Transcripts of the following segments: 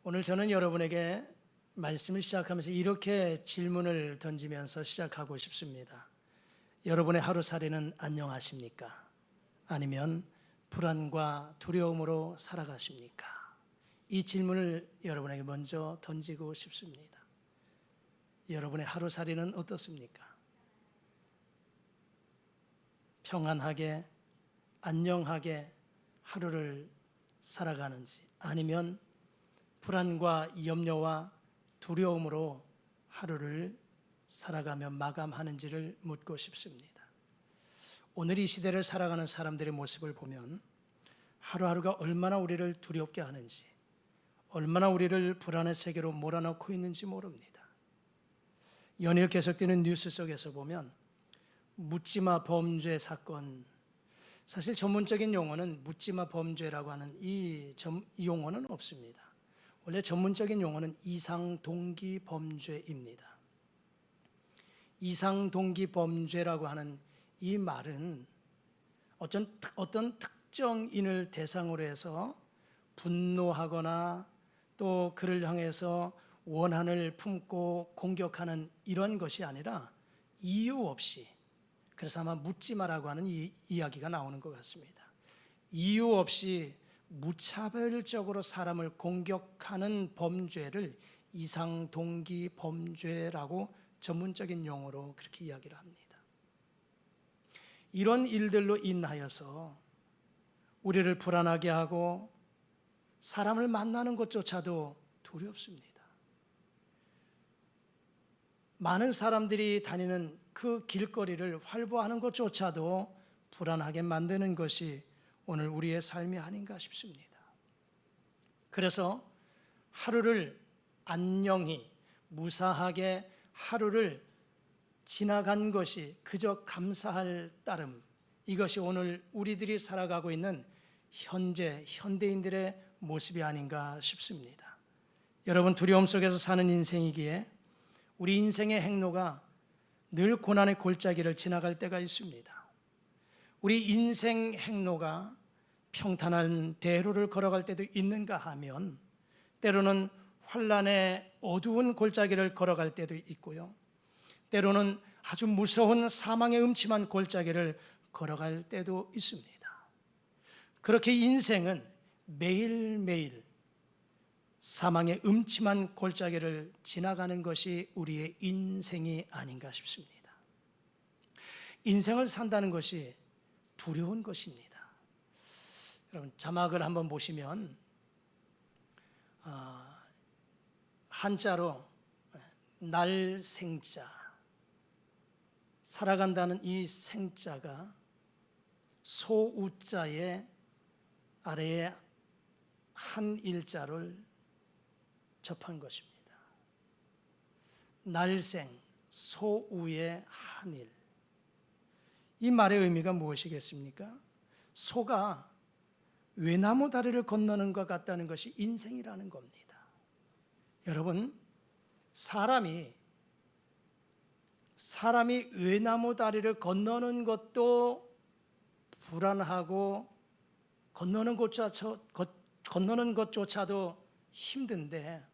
오늘 저는 여러분에게 말씀을 시작하면서 이렇게 질문을 던지면서 시작하고 싶습니다. 여러분의 하루살이는 안녕하십니까? 아니면 불안과 두려움으로 살아가십니까? 이 질문을 여러분에게 먼저 던지고 싶습니다. 여러분의 하루살이는 어떻습니까? 평안하게, 안녕하게 하루를 살아가는지, 아니면 불안과 염려와 두려움으로 하루를 살아가며 마감하는지를 묻고 싶습니다. 오늘 이 시대를 살아가는 사람들의 모습을 보면 하루하루가 얼마나 우리를 두렵게 하는지, 얼마나 우리를 불안의 세계로 몰아넣고 있는지 모릅니다. 연일 계속되는 뉴스 속에서 보면 묻지마 범죄 사건, 사실 전문적인 용어는 묻지마 범죄라고 하는 이 용어는 없습니다. 원래 전문적인 용어는 이상동기 범죄입니다. 이상동기 범죄라고 하는 이 말은 어떤 특정인을 대상으로 해서 분노하거나 또 그를 향해서 원한을 품고 공격하는 이런 것이 아니라 이유 없이, 그래서 아마 묻지마라고 하는 이 이야기가 나오는 것 같습니다. 이유 없이 무차별적으로 사람을 공격하는 범죄를 이상동기 범죄라고 전문적인 용어로 그렇게 이야기를 합니다. 이런 일들로 인하여서 우리를 불안하게 하고 사람을 만나는 것조차도 두렵습니다. 많은 사람들이 다니는 그 길거리를 활보하는 것조차도 불안하게 만드는 것이 오늘 우리의 삶이 아닌가 싶습니다. 그래서 하루를 안녕히 무사하게 하루를 지나간 것이 그저 감사할 따름, 이것이 오늘 우리들이 살아가고 있는 현대인들의 모습이 아닌가 싶습니다. 여러분, 두려움 속에서 사는 인생이기에 우리 인생의 행로가 늘 고난의 골짜기를 지나갈 때가 있습니다. 우리 인생 행로가 평탄한 대로를 걸어갈 때도 있는가 하면 때로는 환난의 어두운 골짜기를 걸어갈 때도 있고요, 때로는 아주 무서운 사망의 음침한 골짜기를 걸어갈 때도 있습니다. 그렇게 인생은 매일매일 사망의 음침한 골짜기를 지나가는 것이 우리의 인생이 아닌가 싶습니다. 인생을 산다는 것이 두려운 것입니다. 여러분, 자막을 한번 보시면 한자로 날생자, 살아간다는 이 생자가 소우자의 아래에 한 일자를 접한 것입니다. 날생, 소우의 한일. 이 말의 의미가 무엇이겠습니까? 소가 외나무 다리를 건너는 것 같다는 것이 인생이라는 겁니다. 여러분, 사람이 외나무 다리를 건너는 것도 불안하고 건너는 것조차도 힘든데,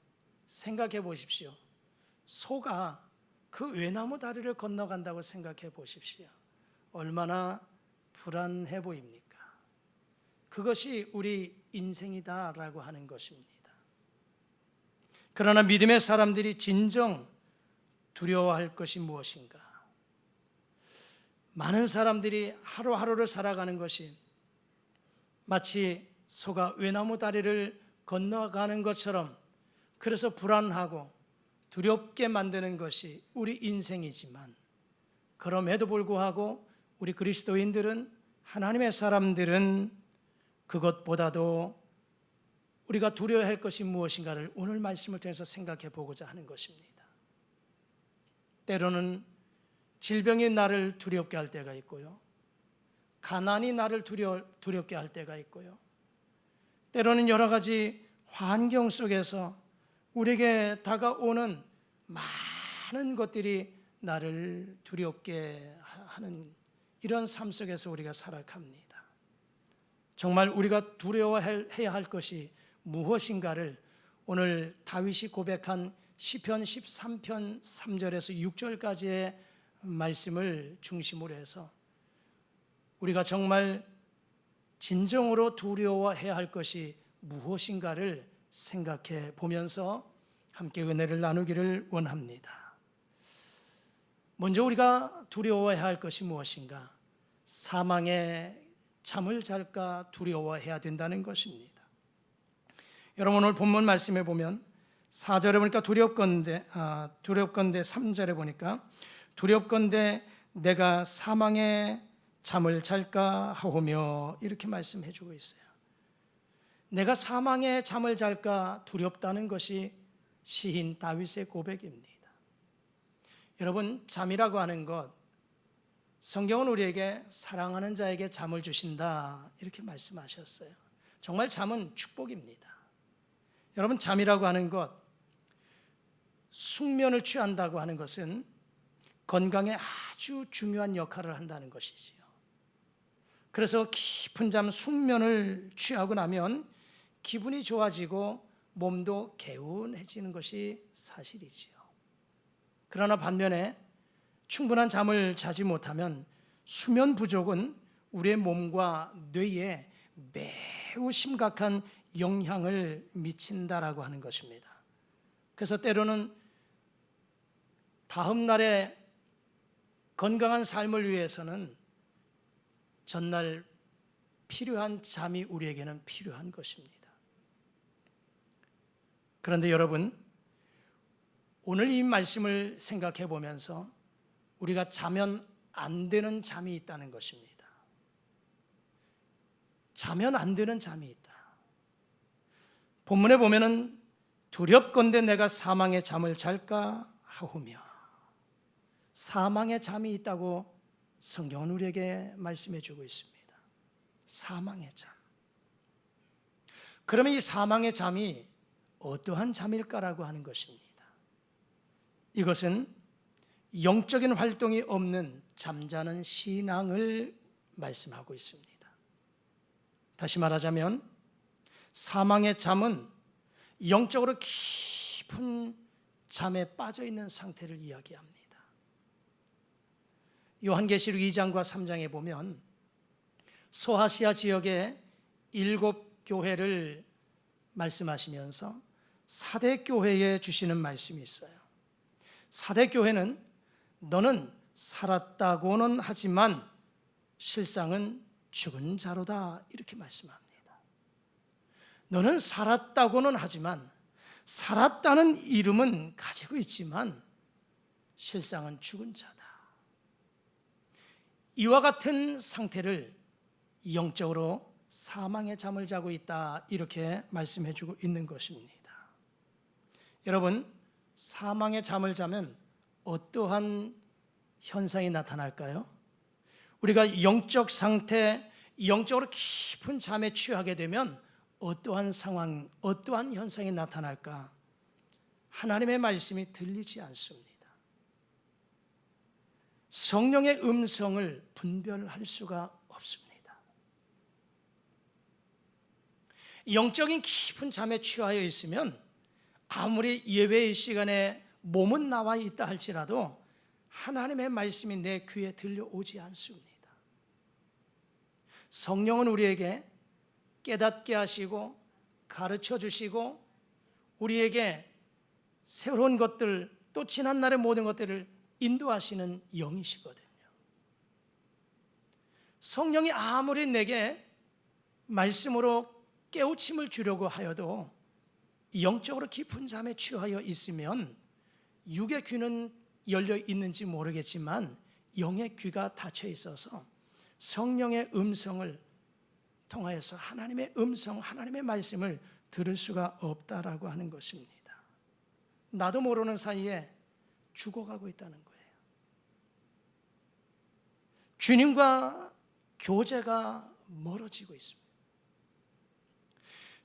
생각해 보십시오. 소가 그 외나무 다리를 건너간다고 생각해 보십시오. 얼마나 불안해 보입니까? 그것이 우리 인생이다라고 하는 것입니다. 그러나 믿음의 사람들이 진정 두려워할 것이 무엇인가? 많은 사람들이 하루하루를 살아가는 것이 마치 소가 외나무 다리를 건너가는 것처럼, 그래서 불안하고 두렵게 만드는 것이 우리 인생이지만, 그럼에도 불구하고 우리 그리스도인들은, 하나님의 사람들은 그것보다도 우리가 두려워할 것이 무엇인가를 오늘 말씀을 통해서 생각해 보고자 하는 것입니다. 때로는 질병이 나를 두렵게 할 때가 있고요, 가난이 나를 두렵게 할 때가 있고요, 때로는 여러 가지 환경 속에서 우리에게 다가오는 많은 것들이 나를 두렵게 하는 이런 삶 속에서 우리가 살아갑니다. 정말 우리가 두려워해야 할 것이 무엇인가를 오늘 다윗이 고백한 시편 13편 3절에서 6절까지의 말씀을 중심으로 해서 우리가 정말 진정으로 두려워해야 할 것이 무엇인가를 생각해 보면서 함께 은혜를 나누기를 원합니다. 먼저 우리가 두려워해야 할 것이 무엇인가? 사망의 잠을 잘까 두려워해야 된다는 것입니다. 여러분, 오늘 본문 말씀에 보면 4절에 보니까 두렵건대 3절에 보니까 두렵건대 내가 사망의 잠을 잘까 하오며 이렇게 말씀해 주고 있어요. 내가 사망의 잠을 잘까 두렵다는 것이 시인 다윗의 고백입니다. 여러분, 잠이라고 하는 것, 성경은 우리에게 사랑하는 자에게 잠을 주신다 이렇게 말씀하셨어요. 정말 잠은 축복입니다. 여러분, 잠이라고 하는 것, 숙면을 취한다고 하는 것은 건강에 아주 중요한 역할을 한다는 것이지요. 그래서 깊은 잠, 숙면을 취하고 나면 기분이 좋아지고 몸도 개운해지는 것이 사실이지요. 그러나 반면에 충분한 잠을 자지 못하면 수면 부족은 우리의 몸과 뇌에 매우 심각한 영향을 미친다라고 하는 것입니다. 그래서 때로는 다음 날의 건강한 삶을 위해서는 전날 필요한 잠이 우리에게는 필요한 것입니다. 그런데 여러분, 오늘 이 말씀을 생각해 보면서 우리가 자면 안 되는 잠이 있다는 것입니다. 자면 안 되는 잠이 있다. 본문에 보면은 두렵건대 내가 사망의 잠을 잘까 하오며, 사망의 잠이 있다고 성경은 우리에게 말씀해 주고 있습니다. 사망의 잠. 그러면 이 사망의 잠이 어떠한 잠일까라고 하는 것입니다. 이것은 영적인 활동이 없는 잠자는 신앙을 말씀하고 있습니다. 다시 말하자면 사망의 잠은 영적으로 깊은 잠에 빠져 있는 상태를 이야기합니다. 요한계시록 2장과 3장에 보면 소아시아 지역의 7교회를 말씀하시면서 사대교회에 주시는 말씀이 있어요. 사대교회는 너는 살았다고는 하지만 실상은 죽은 자로다 이렇게 말씀합니다. 너는 살았다고는 하지만 살았다는 이름은 가지고 있지만 실상은 죽은 자다. 이와 같은 상태를 영적으로 사망의 잠을 자고 있다 이렇게 말씀해 주고 있는 것입니다. 여러분, 사망의 잠을 자면 어떠한 현상이 나타날까요? 우리가 영적 상태, 영적으로 깊은 잠에 취하게 되면 어떠한 상황, 어떠한 현상이 나타날까? 하나님의 말씀이 들리지 않습니다. 성령의 음성을 분별할 수가 없습니다. 영적인 깊은 잠에 취하여 있으면 아무리 예배의 시간에 몸은 나와 있다 할지라도 하나님의 말씀이 내 귀에 들려오지 않습니다. 성령은 우리에게 깨닫게 하시고 가르쳐 주시고 우리에게 새로운 것들, 또 지난날의 모든 것들을 인도하시는 영이시거든요. 성령이 아무리 내게 말씀으로 깨우침을 주려고 하여도 영적으로 깊은 잠에 취하여 있으면 육의 귀는 열려 있는지 모르겠지만 영의 귀가 닫혀 있어서 성령의 음성을 통하여서 하나님의 음성, 하나님의 말씀을 들을 수가 없다라고 하는 것입니다. 나도 모르는 사이에 죽어가고 있다는 거예요. 주님과 교제가 멀어지고 있습니다.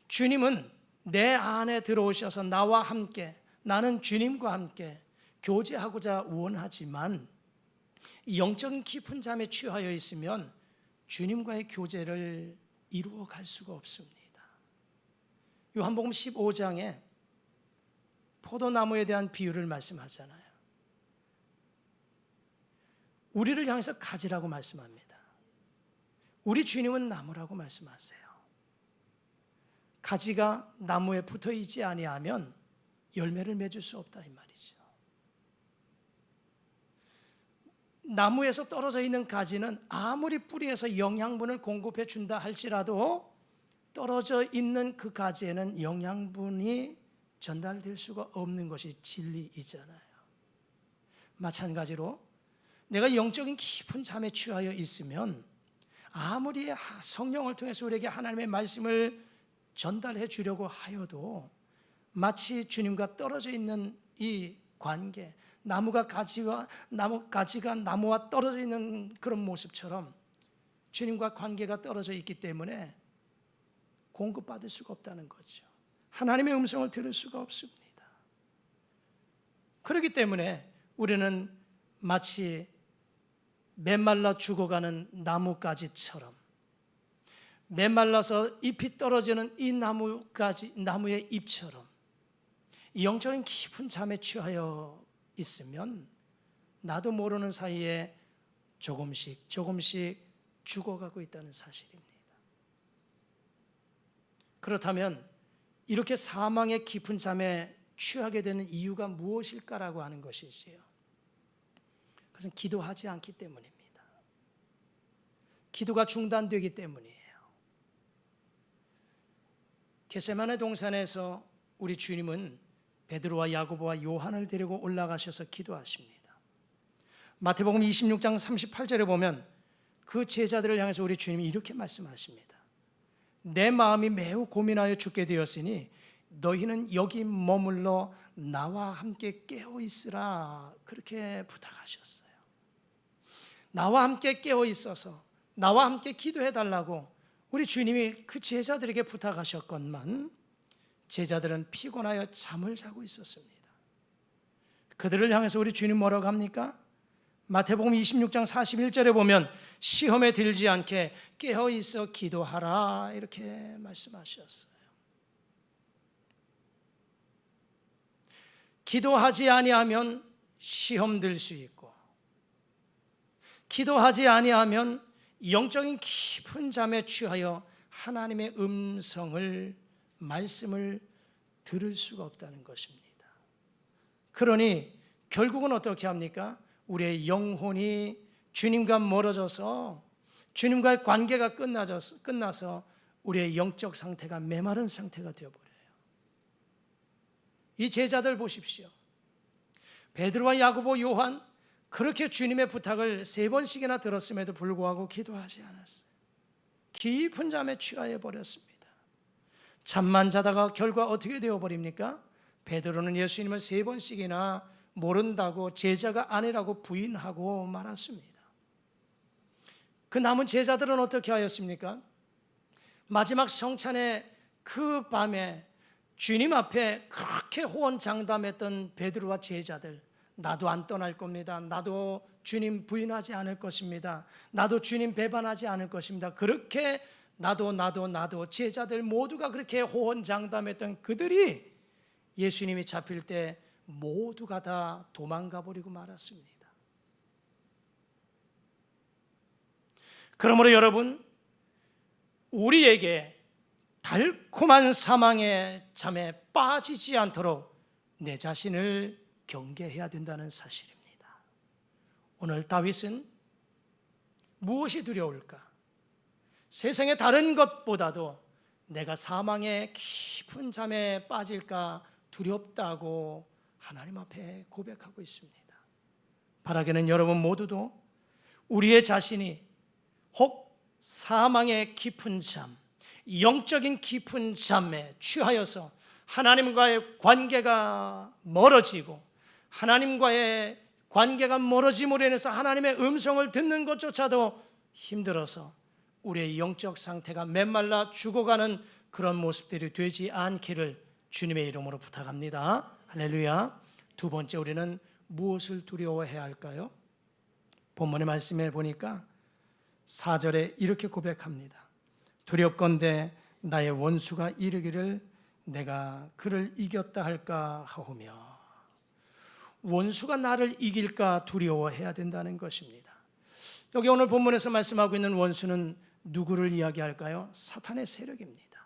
주님은 내 안에 들어오셔서 나와 함께, 나는 주님과 함께 교제하고자 원하지만 영적인 깊은 잠에 취하여 있으면 주님과의 교제를 이루어 갈 수가 없습니다. 요한복음 15장에 포도나무에 대한 비유를 말씀하잖아요. 우리를 향해서 가지라고 말씀합니다. 우리 주님은 나무라고 말씀하세요. 가지가 나무에 붙어 있지 아니하면 열매를 맺을 수 없다 이 말이죠. 나무에서 떨어져 있는 가지는 아무리 뿌리에서 영양분을 공급해 준다 할지라도 떨어져 있는 그 가지에는 영양분이 전달될 수가 없는 것이 진리이잖아요. 마찬가지로 내가 영적인 깊은 잠에 취하여 있으면 아무리 성령을 통해서 우리에게 하나님의 말씀을 전달해 주려고 하여도 마치 주님과 떨어져 있는 이 관계, 가지가 나무와 떨어져 있는 그런 모습처럼 주님과 관계가 떨어져 있기 때문에 공급받을 수가 없다는 거죠. 하나님의 음성을 들을 수가 없습니다. 그렇기 때문에 우리는 마치 메말라 죽어가는 나무가지처럼, 메말라서 잎이 떨어지는 이 나무의 잎처럼 영적인 깊은 잠에 취하여 있으면 나도 모르는 사이에 조금씩 죽어가고 있다는 사실입니다. 그렇다면 이렇게 사망의 깊은 잠에 취하게 되는 이유가 무엇일까라고 하는 것이지요. 그것은 기도하지 않기 때문입니다. 기도가 중단되기 때문이에요. 겟세마네 동산에서 우리 주님은 베드로와 야고보와 요한을 데리고 올라가셔서 기도하십니다. 마태복음 26장 38절에 보면 그 제자들을 향해서 우리 주님이 이렇게 말씀하십니다. 내 마음이 매우 고민하여 죽게 되었으니 너희는 여기 머물러 나와 함께 깨어 있으라, 그렇게 부탁하셨어요. 나와 함께 깨어 있어서 나와 함께 기도해 달라고 우리 주님이 그 제자들에게 부탁하셨건만 제자들은 피곤하여 잠을 자고 있었습니다. 그들을 향해서 우리 주님 뭐라고 합니까? 마태복음 26장 41절에 보면 시험에 들지 않게 깨어 있어 기도하라, 이렇게 말씀하셨어요. 기도하지 아니하면 시험 들 수 있고, 기도하지 아니하면 영적인 깊은 잠에 취하여 하나님의 말씀을 들을 수가 없다는 것입니다. 그러니 결국은 어떻게 합니까? 우리의 영혼이 주님과 멀어져서 주님과의 관계가 끝나서 우리의 영적 상태가 메마른 상태가 되어버려요. 이 제자들 보십시오. 베드로와 야고보, 요한, 그렇게 주님의 부탁을 3번씩이나 들었음에도 불구하고 기도하지 않았어요. 깊은 잠에 취하여 버렸습니다. 잠만 자다가 결과 어떻게 되어버립니까? 베드로는 예수님을 3번씩이나 모른다고, 제자가 아니라고 부인하고 말았습니다. 그 남은 제자들은 어떻게 하였습니까? 마지막 성찬의 그 밤에 주님 앞에 그렇게 호언장담했던 베드로와 제자들, 나도 안 떠날 겁니다. 나도 주님 부인하지 않을 것입니다. 나도 주님 배반하지 않을 것입니다. 그렇게 나도 제자들 모두가 그렇게 호언장담했던 그들이 예수님이 잡힐 때 모두가 다 도망가 버리고 말았습니다. 그러므로 여러분, 우리에게 달콤한 사망의 잠에 빠지지 않도록 내 자신을 경계해야 된다는 사실입니다. 오늘 다윗은 무엇이 두려울까? 세상의 다른 것보다도 내가 사망의 깊은 잠에 빠질까 두렵다고 하나님 앞에 고백하고 있습니다. 바라기는 여러분 모두도 우리의 자신이 혹 사망의 깊은 잠, 영적인 깊은 잠에 취하여서 하나님과의 관계가 멀어지고, 하나님과의 관계가 멀어짐으로 인해서 하나님의 음성을 듣는 것조차도 힘들어서 우리의 영적 상태가 메말라 죽어가는 그런 모습들이 되지 않기를 주님의 이름으로 부탁합니다. 할렐루야. 2번째, 우리는 무엇을 두려워해야 할까요? 본문의 말씀에 보니까 4절에 이렇게 고백합니다. 두렵건대 나의 원수가 이르기를 내가 그를 이겼다 할까 하오며 원수가 나를 이길까 두려워해야 된다는 것입니다. 여기 오늘 본문에서 말씀하고 있는 원수는 누구를 이야기할까요? 사탄의 세력입니다.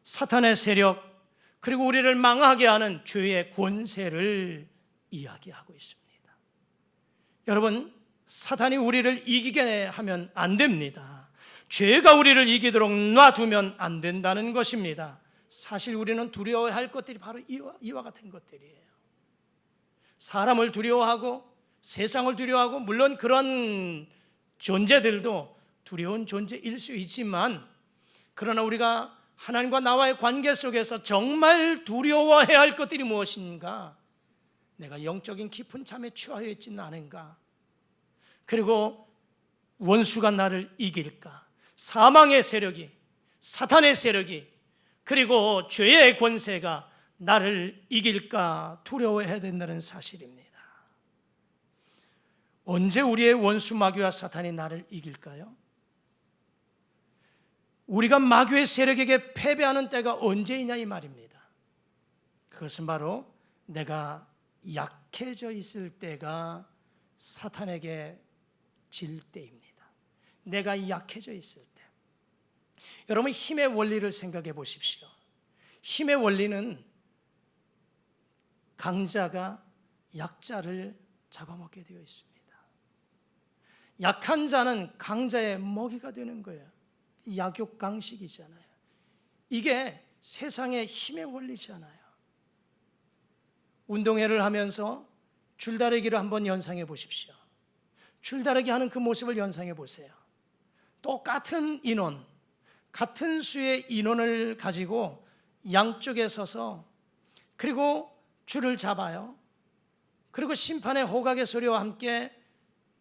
사탄의 세력, 그리고 우리를 망하게 하는 죄의 권세를 이야기하고 있습니다. 여러분, 사탄이 우리를 이기게 하면 안 됩니다. 죄가 우리를 이기도록 놔두면 안 된다는 것입니다. 사실 우리는 두려워할 것들이 바로 이와 같은 것들이에요. 사람을 두려워하고 세상을 두려워하고, 물론 그런 존재들도 두려운 존재일 수 있지만, 그러나 우리가 하나님과 나와의 관계 속에서 정말 두려워해야 할 것들이 무엇인가? 내가 영적인 깊은 잠에 취하여 있지는 않은가? 그리고 원수가 나를 이길까? 사망의 세력이, 사탄의 세력이, 그리고 죄의 권세가 나를 이길까 두려워해야 된다는 사실입니다. 언제 우리의 원수 마귀와 사탄이 나를 이길까요? 우리가 마귀의 세력에게 패배하는 때가 언제이냐 이 말입니다. 그것은 바로 내가 약해져 있을 때가 사탄에게 질 때입니다. 내가 약해져 있을 때. 여러분, 힘의 원리를 생각해 보십시오. 힘의 원리는 강자가 약자를 잡아먹게 되어 있습니다. 약한 자는 강자의 먹이가 되는 거예요. 약육강식이잖아요. 이게 세상의 힘의 원리잖아요. 운동회를 하면서 줄다리기를 한번 연상해 보십시오. 줄다리기 하는 그 모습을 연상해 보세요. 똑같은 인원, 같은 수의 인원을 가지고 양쪽에 서서, 그리고 줄을 잡아요. 그리고 심판의 호각의 소리와 함께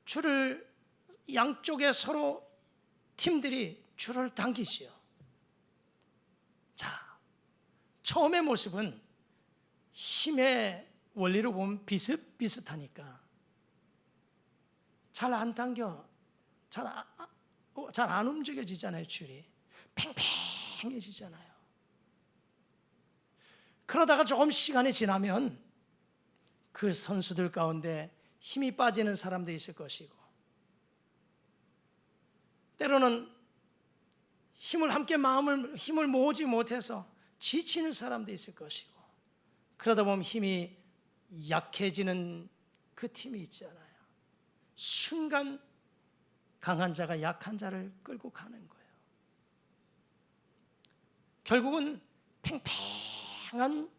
줄을, 양쪽에 서로 팀들이 줄을 당기시오. 자, 처음의 모습은 힘의 원리로 보면 비슷비슷하니까 잘 안 당겨, 잘 안 움직여지잖아요. 줄이 팽팽해지잖아요. 그러다가 조금 시간이 지나면 그 선수들 가운데 힘이 빠지는 사람도 있을 것이고, 때로는 힘을 모으지 못해서 지치는 사람도 있을 것이고, 그러다 보면 힘이 약해지는 그 팀이 있잖아요. 순간 강한 자가 약한 자를 끌고 가는 거예요. 결국은 팽팽한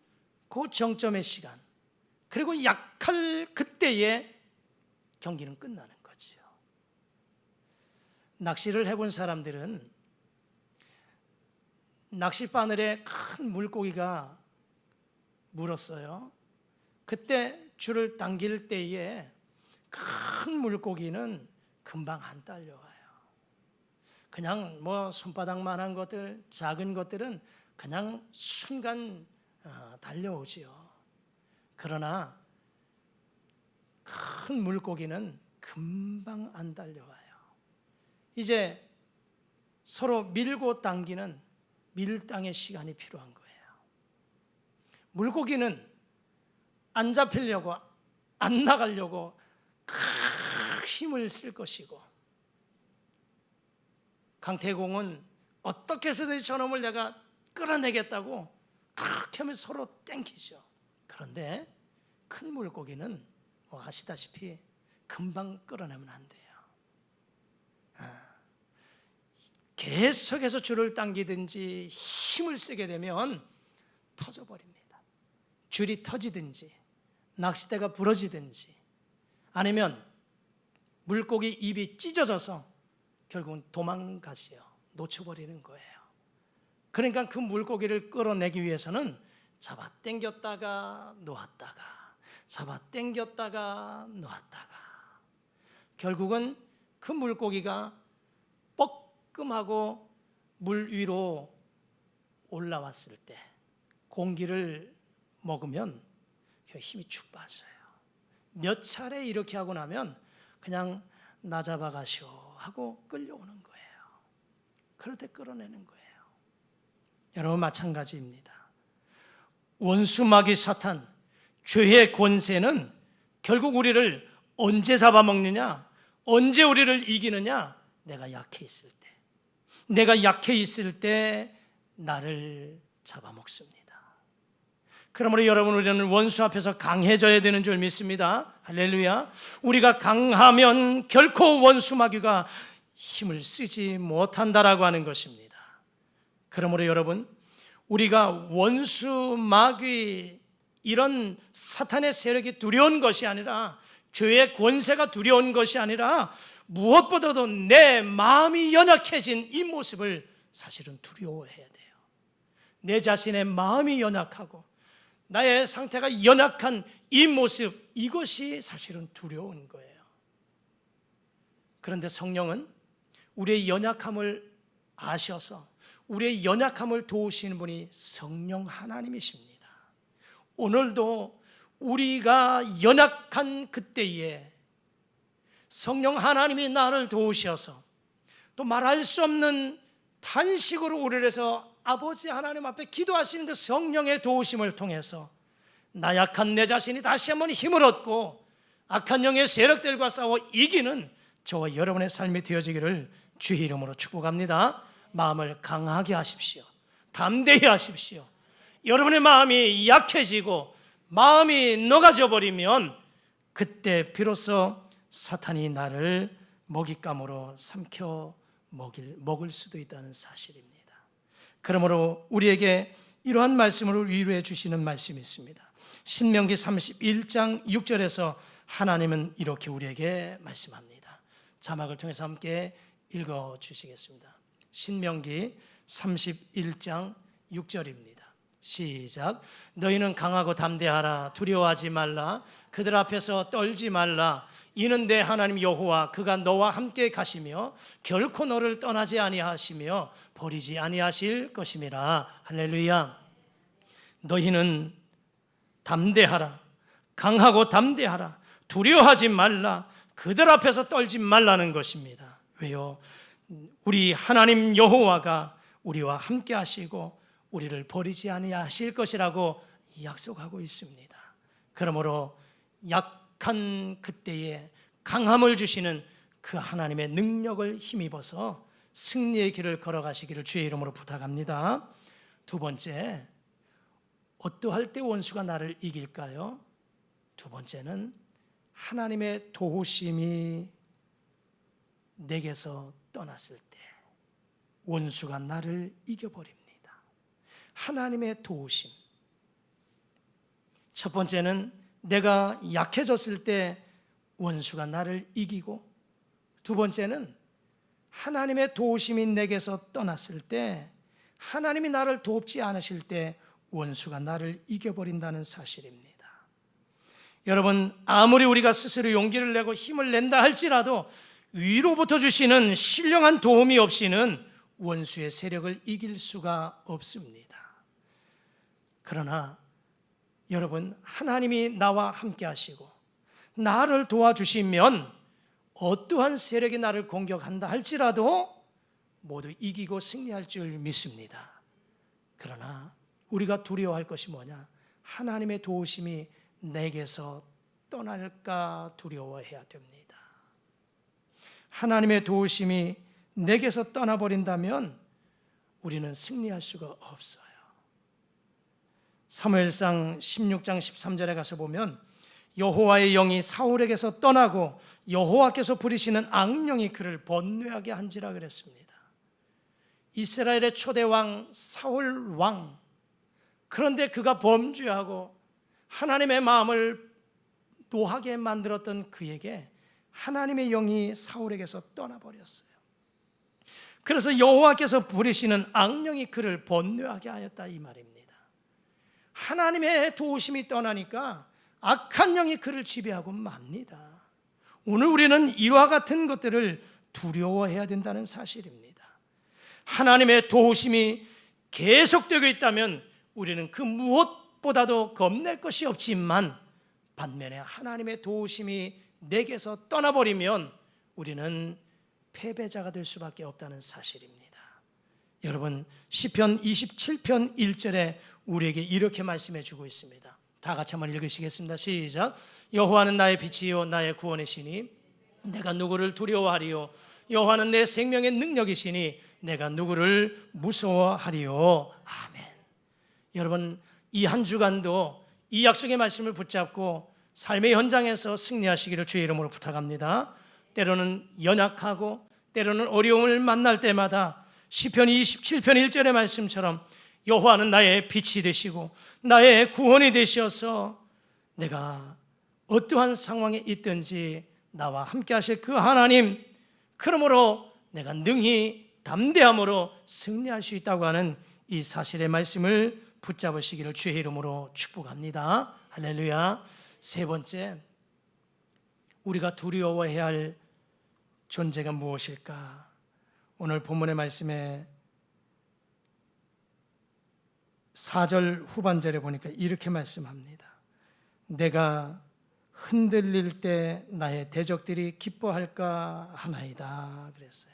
그 정점의 시간, 그리고 약할 그때에 경기는 끝나는 거죠. 낚시를 해본 사람들은 낚싯바늘에 큰 물고기가 물었어요. 그때 줄을 당길 때에 큰 물고기는 금방 안 딸려와요. 그냥 손바닥만한 것들, 작은 것들은 그냥 순간 달려오지요. 그러나 큰 물고기는 금방 안 달려와요. 이제 서로 밀고 당기는 밀당의 시간이 필요한 거예요. 물고기는 안 잡히려고, 안 나가려고 힘을 쓸 것이고, 강태공은 어떻게 해서든지 저놈을 내가 끌어내겠다고 그렇게 하면 서로 땡기죠. 그런데 큰 물고기는 아시다시피 금방 끌어내면 안 돼요. 계속해서 줄을 당기든지 힘을 쓰게 되면 터져버립니다. 줄이 터지든지 낚싯대가 부러지든지, 아니면 물고기 입이 찢어져서 결국은 도망가지요. 놓쳐버리는 거예요. 그러니까 그 물고기를 끌어내기 위해서는 잡아 당겼다가 놓았다가, 잡아 당겼다가 놓았다가, 결국은 그 물고기가 뻐끔하고 물 위로 올라왔을 때 공기를 먹으면 힘이 축 빠져요. 몇 차례 이렇게 하고 나면 그냥 나 잡아가시오 하고 끌려오는 거예요. 그럴 때 끌어내는 거예요. 여러분, 마찬가지입니다. 원수 마귀 사탄, 죄의 권세는 결국 우리를 언제 잡아먹느냐? 언제 우리를 이기느냐? 내가 약해 있을 때. 내가 약해 있을 때 나를 잡아먹습니다. 그러므로 여러분, 우리는 원수 앞에서 강해져야 되는 줄 믿습니다. 할렐루야. 우리가 강하면 결코 원수 마귀가 힘을 쓰지 못한다라고 하는 것입니다. 그러므로 여러분, 우리가 원수 마귀, 이런 사탄의 세력이 두려운 것이 아니라, 죄의 권세가 두려운 것이 아니라, 무엇보다도 내 마음이 연약해진 이 모습을 사실은 두려워해야 돼요. 내 자신의 마음이 연약하고 나의 상태가 연약한 이 모습, 이것이 사실은 두려운 거예요. 그런데 성령은 우리의 연약함을 아셔서 우리의 연약함을 도우시는 분이 성령 하나님이십니다. 오늘도 우리가 연약한 그때에 성령 하나님이 나를 도우셔서 또 말할 수 없는 탄식으로 우리를 해서 아버지 하나님 앞에 기도하시는 그 성령의 도우심을 통해서 나약한 내 자신이 다시 한번 힘을 얻고 악한 영의 세력들과 싸워 이기는 저와 여러분의 삶이 되어지기를 주의 이름으로 축복합니다. 마음을 강하게 하십시오. 담대히 하십시오. 여러분의 마음이 약해지고 마음이 녹아져 버리면 그때 비로소 사탄이 나를 먹잇감으로 삼켜 먹을 수도 있다는 사실입니다. 그러므로 우리에게 이러한 말씀을 위로해 주시는 말씀이 있습니다. 신명기 31장 6절에서 하나님은 이렇게 우리에게 말씀합니다. 자막을 통해서 함께 읽어 주시겠습니다. 신명기 31장 6절입니다. 시작. 너희는 강하고 담대하라. 두려워하지 말라. 그들 앞에서 떨지 말라. 이는 내 하나님 여호와 그가 너와 함께 가시며 결코 너를 떠나지 아니하시며 버리지 아니하실 것임이라. 할렐루야. 너희는 담대하라. 강하고 담대하라. 두려워하지 말라. 그들 앞에서 떨지 말라는 것입니다. 왜요? 우리 하나님 여호와가 우리와 함께 하시고 우리를 버리지 아니하실 것이라고 약속하고 있습니다. 그러므로 약한 그때에 강함을 주시는 그 하나님의 능력을 힘입어서 승리의 길을 걸어가시기를 주의 이름으로 부탁합니다. 두 번째, 어떠할 때 원수가 나를 이길까요? 두 번째는 하나님의 도우심이 내게서 떠났을 때 원수가 나를 이겨버립니다. 하나님의 도우심. 첫 번째는 내가 약해졌을 때 원수가 나를 이기고, 두 번째는 하나님의 도우심이 내게서 떠났을 때, 하나님이 나를 돕지 않으실 때 원수가 나를 이겨버린다는 사실입니다. 여러분, 아무리 우리가 스스로 용기를 내고 힘을 낸다 할지라도 위로부터 주시는 신령한 도움이 없이는 원수의 세력을 이길 수가 없습니다. 그러나 여러분, 하나님이 나와 함께 하시고 나를 도와주시면 어떠한 세력이 나를 공격한다 할지라도 모두 이기고 승리할 줄 믿습니다. 그러나 우리가 두려워할 것이 뭐냐? 하나님의 도우심이 내게서 떠날까 두려워해야 됩니다. 하나님의 도우심이 내게서 떠나버린다면 우리는 승리할 수가 없어요. 사무엘상 16장 13절에 가서 보면 여호와의 영이 사울에게서 떠나고 여호와께서 부리시는 악령이 그를 번뇌하게 한지라 그랬습니다. 이스라엘의 초대왕 사울 왕, 그런데 그가 범죄하고 하나님의 마음을 노하게 만들었던 그에게 하나님의 영이 사울에게서 떠나버렸어요. 그래서 여호와께서 부리시는 악령이 그를 번뇌하게 하였다, 이 말입니다. 하나님의 도우심이 떠나니까 악한 영이 그를 지배하고 맙니다. 오늘 우리는 이와 같은 것들을 두려워해야 된다는 사실입니다. 하나님의 도우심이 계속되고 있다면 우리는 그 무엇보다도 겁낼 것이 없지만, 반면에 하나님의 도우심이 내게서 떠나버리면 우리는 패배자가 될 수밖에 없다는 사실입니다. 여러분, 시편 27편 1절에 우리에게 이렇게 말씀해 주고 있습니다. 다 같이 한번 읽으시겠습니다. 시작. 여호와는 나의 빛이요 나의 구원의 신이 내가 누구를 두려워하리요. 여호와는 내 생명의 능력이시니 내가 누구를 무서워하리요. 아멘. 여러분, 이 한 주간도 이 약속의 말씀을 붙잡고 삶의 현장에서 승리하시기를 주의 이름으로 부탁합니다. 때로는 연약하고 때로는 어려움을 만날 때마다 시편 27편 1절의 말씀처럼 여호와는 나의 빛이 되시고 나의 구원이 되셔서 내가 어떠한 상황에 있든지 나와 함께 하실 그 하나님, 그러므로 내가 능히 담대함으로 승리할 수 있다고 하는 이 사실의 말씀을 붙잡으시기를 주의 이름으로 축복합니다. 할렐루야. 세 번째, 우리가 두려워해야 할 존재가 무엇일까? 오늘 본문의 말씀에 4절 후반절에 보니까 이렇게 말씀합니다. 내가 흔들릴 때 나의 대적들이 기뻐할까 하나이다 그랬어요.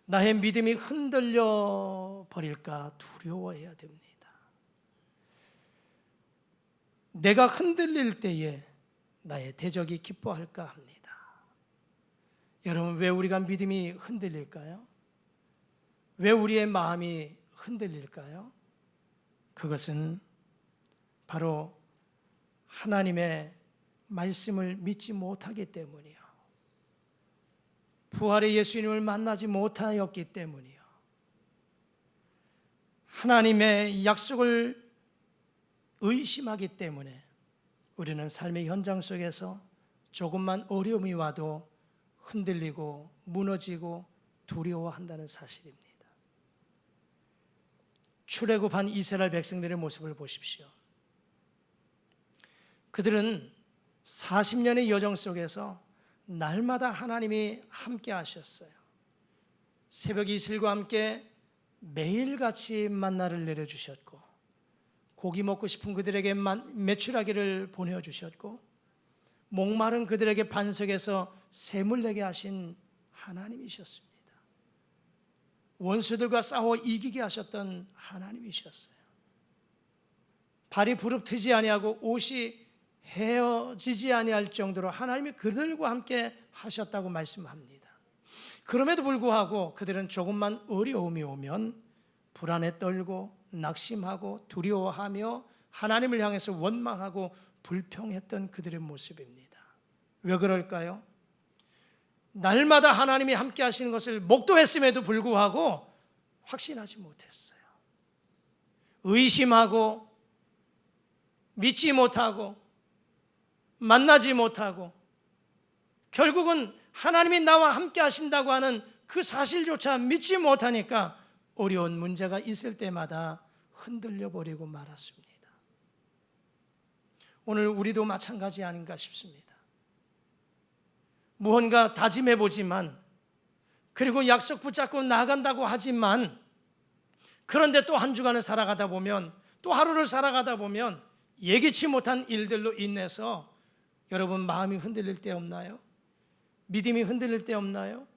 나의 믿음이 흔들려 버릴까 두려워해야 됩니다. 내가 흔들릴 때에 나의 대적이 기뻐할까 합니다. 여러분, 왜 우리가 믿음이 흔들릴까요? 왜 우리의 마음이 흔들릴까요? 그것은 바로 하나님의 말씀을 믿지 못하기 때문이요. 부활의 예수님을 만나지 못하였기 때문이요. 하나님의 약속을 의심하기 때문에 우리는 삶의 현장 속에서 조금만 어려움이 와도 흔들리고 무너지고 두려워한다는 사실입니다. 출애굽한 이스라엘 백성들의 모습을 보십시오. 그들은 40년의 여정 속에서 날마다 하나님이 함께 하셨어요. 새벽 이슬과 함께 매일같이 만나를 내려주셨고, 고기 먹고 싶은 그들에게 메추라기를 보내주셨고, 목마른 그들에게 반석에서 샘을 내게 하신 하나님이셨습니다. 원수들과 싸워 이기게 하셨던 하나님이셨어요. 발이 부릅뜨지 아니하고 옷이 헤어지지 아니할 정도로 하나님이 그들과 함께 하셨다고 말씀합니다. 그럼에도 불구하고 그들은 조금만 어려움이 오면 불안에 떨고 낙심하고 두려워하며 하나님을 향해서 원망하고 불평했던 그들의 모습입니다. 왜 그럴까요? 날마다 하나님이 함께 하시는 것을 목도했음에도 불구하고 확신하지 못했어요. 의심하고 믿지 못하고 만나지 못하고 결국은 하나님이 나와 함께 하신다고 하는 그 사실조차 믿지 못하니까 어려운 문제가 있을 때마다 흔들려 버리고 말았습니다. 오늘 우리도 마찬가지 아닌가 싶습니다. 무언가 다짐해 보지만, 그리고 약속 붙잡고 나간다고 하지만, 그런데 또 한 주간을 살아가다 보면, 또 하루를 살아가다 보면 예기치 못한 일들로 인해서 여러분 마음이 흔들릴 때 없나요? 믿음이 흔들릴 때 없나요?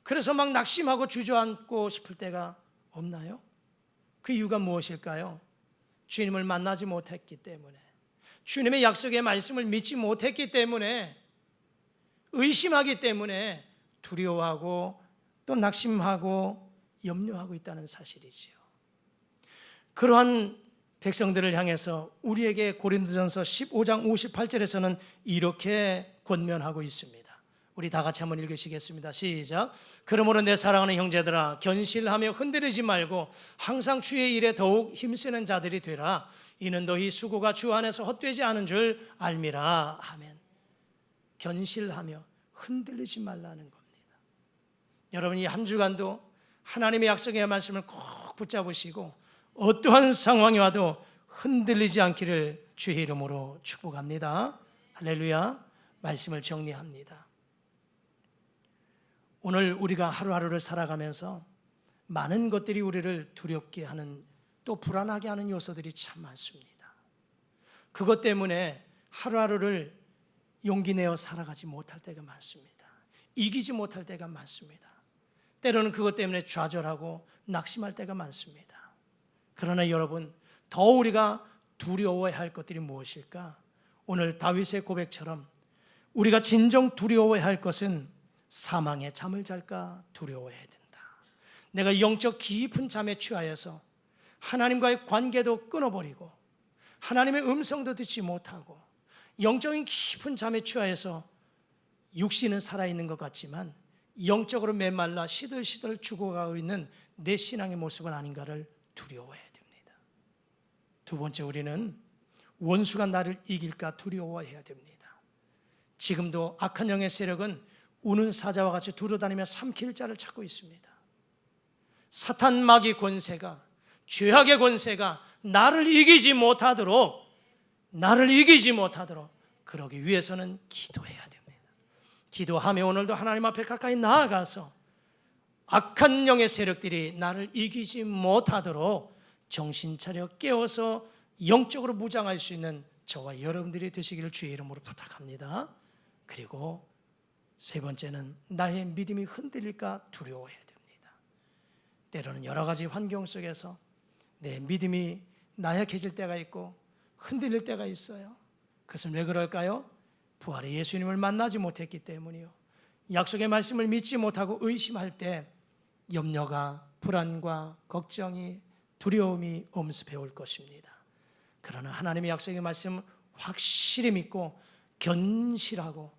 그래서 막 낙심하고 주저앉고 싶을 때가 없나요? 그 이유가 무엇일까요? 주님을 만나지 못했기 때문에, 주님의 약속의 말씀을 믿지 못했기 때문에, 의심하기 때문에 두려워하고 또 낙심하고 염려하고 있다는 사실이지요. 그러한 백성들을 향해서 우리에게 고린도전서 15장 58절에서는 이렇게 권면하고 있습니다. 우리 다 같이 한번 읽으시겠습니다. 시작. 그러므로 내 사랑하는 형제들아, 견실하며 흔들리지 말고 항상 주의 일에 더욱 힘쓰는 자들이 되라. 이는 너희 수고가 주 안에서 헛되지 않은 줄 알미라. 아멘. 견실하며 흔들리지 말라는 겁니다. 여러분, 이 한 주간도 하나님의 약속의 말씀을 꼭 붙잡으시고 어떠한 상황이 와도 흔들리지 않기를 주의 이름으로 축복합니다. 할렐루야. 말씀을 정리합니다. 오늘 우리가 하루하루를 살아가면서 많은 것들이 우리를 두렵게 하는, 또 불안하게 하는 요소들이 참 많습니다. 그것 때문에 하루하루를 용기 내어 살아가지 못할 때가 많습니다. 이기지 못할 때가 많습니다. 때로는 그것 때문에 좌절하고 낙심할 때가 많습니다. 그러나 여러분, 더 우리가 두려워해야 할 것들이 무엇일까? 오늘 다윗의 고백처럼 우리가 진정 두려워해야 할 것은 사망의 잠을 잘까 두려워해야 된다. 내가 영적 깊은 잠에 취하여서 하나님과의 관계도 끊어버리고 하나님의 음성도 듣지 못하고 영적인 깊은 잠에 취하여서 육신은 살아있는 것 같지만 영적으로 메말라 시들시들 죽어가고 있는 내 신앙의 모습은 아닌가를 두려워해야 됩니다. 두 번째, 우리는 원수가 나를 이길까 두려워해야 됩니다. 지금도 악한 영의 세력은 우는 사자와 같이 두루다니며 삼킬 자를 찾고 있습니다. 사탄 마귀 권세가, 죄악의 권세가 나를 이기지 못하도록 그러기 위해서는 기도해야 됩니다. 기도하며 오늘도 하나님 앞에 가까이 나아가서 악한 영의 세력들이 나를 이기지 못하도록 정신 차려 깨워서 영적으로 무장할 수 있는 저와 여러분들이 되시기를 주의 이름으로 부탁합니다. 그리고 세 번째는 나의 믿음이 흔들릴까 두려워해야 됩니다. 때로는 여러 가지 환경 속에서 내 믿음이 나약해질 때가 있고 흔들릴 때가 있어요. 그것은 왜 그럴까요? 부활의 예수님을 만나지 못했기 때문이요. 약속의 말씀을 믿지 못하고 의심할 때 염려가, 불안과 걱정이, 두려움이 엄습해 올 것입니다. 그러나 하나님의 약속의 말씀 확실히 믿고 견실하고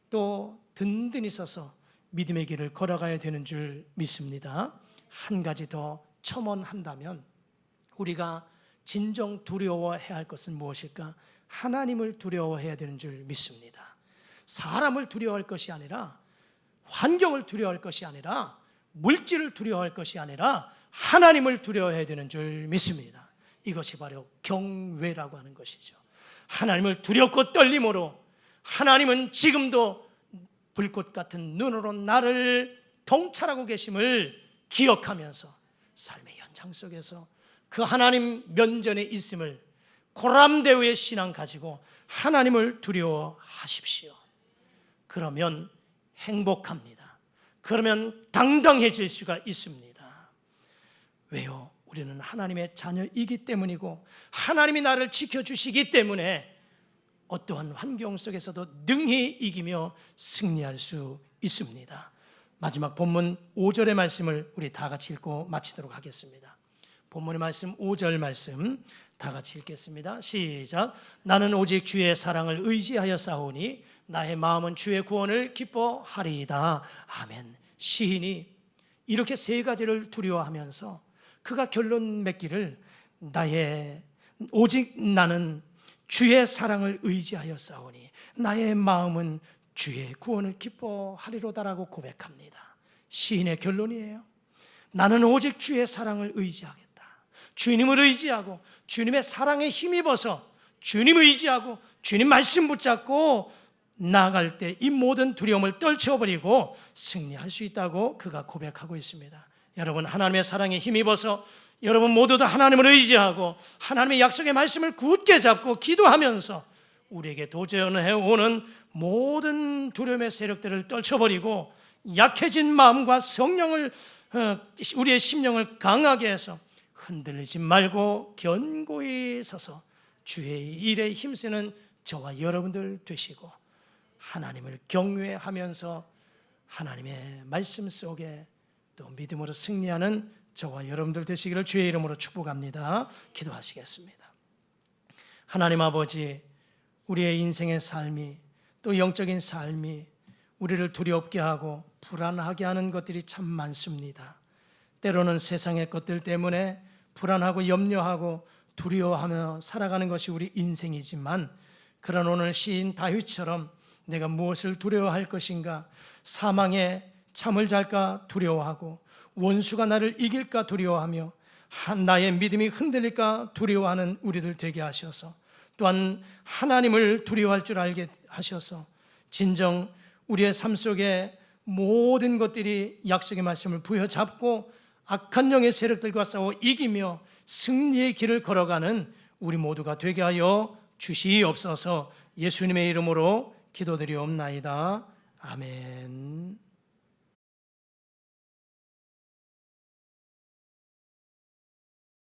또 든든히 서서 믿음의 길을 걸어가야 되는 줄 믿습니다. 한 가지 더 첨언한다면 우리가 진정 두려워해야 할 것은 무엇일까? 하나님을 두려워해야 되는 줄 믿습니다. 사람을 두려워할 것이 아니라, 환경을 두려워할 것이 아니라, 물질을 두려워할 것이 아니라 하나님을 두려워해야 되는 줄 믿습니다. 이것이 바로 경외라고 하는 것이죠. 하나님을 두렵고 떨림으로, 하나님은 지금도 불꽃 같은 눈으로 나를 통찰하고 계심을 기억하면서 삶의 현장 속에서 그 하나님 면전에 있음을 고람대우의 신앙 가지고 하나님을 두려워하십시오. 그러면 행복합니다. 그러면 당당해질 수가 있습니다. 왜요? 우리는 하나님의 자녀이기 때문이고 하나님이 나를 지켜주시기 때문에 어떠한 환경 속에서도 능히 이기며 승리할 수 있습니다. 마지막 본문 5절의 말씀을 우리 다 같이 읽고 마치도록 하겠습니다. 본문의 말씀 5절 말씀 다 같이 읽겠습니다. 시작. 나는 오직 주의 사랑을 의지하여 싸우니 나의 마음은 주의 구원을 기뻐하리이다. 아멘. 시인이 이렇게 세 가지를 두려워하면서 그가 결론 맺기를 오직 나는 주의 사랑을 의지하여 싸우니 나의 마음은 주의 구원을 기뻐하리로다라고 고백합니다. 시인의 결론이에요. 나는 오직 주의 사랑을 의지하겠다. 주님을 의지하고 주님의 사랑에 힘입어서 주님 의지하고 주님 말씀 붙잡고 나아갈 때 이 모든 두려움을 떨쳐버리고 승리할 수 있다고 그가 고백하고 있습니다. 여러분, 하나님의 사랑에 힘입어서 여러분 모두도 하나님을 의지하고 하나님의 약속의 말씀을 굳게 잡고 기도하면서 우리에게 도전해오는 모든 두려움의 세력들을 떨쳐버리고 약해진 마음과 성령을 우리의 심령을 강하게 해서 흔들리지 말고 견고히 서서 주의 일에 힘쓰는 저와 여러분들 되시고 하나님을 경외하면서 하나님의 말씀 속에 또 믿음으로 승리하는 저와 여러분들 되시기를 주의 이름으로 축복합니다. 기도하시겠습니다. 하나님 아버지, 우리의 인생의 삶이 또 영적인 삶이 우리를 두렵게 하고 불안하게 하는 것들이 참 많습니다. 때로는 세상의 것들 때문에 불안하고 염려하고 두려워하며 살아가는 것이 우리 인생이지만 그런 오늘 시인 다윗처럼 내가 무엇을 두려워할 것인가, 사망에 잠을 잘까 두려워하고 원수가 나를 이길까 두려워하며 나의 믿음이 흔들릴까 두려워하는 우리들 되게 하셔서 또한 하나님을 두려워할 줄 알게 하셔서 진정 우리의 삶 속에 모든 것들이 약속의 말씀을 부여잡고 악한 영의 세력들과 싸워 이기며 승리의 길을 걸어가는 우리 모두가 되게 하여 주시옵소서. 예수님의 이름으로 기도드리옵나이다. 아멘.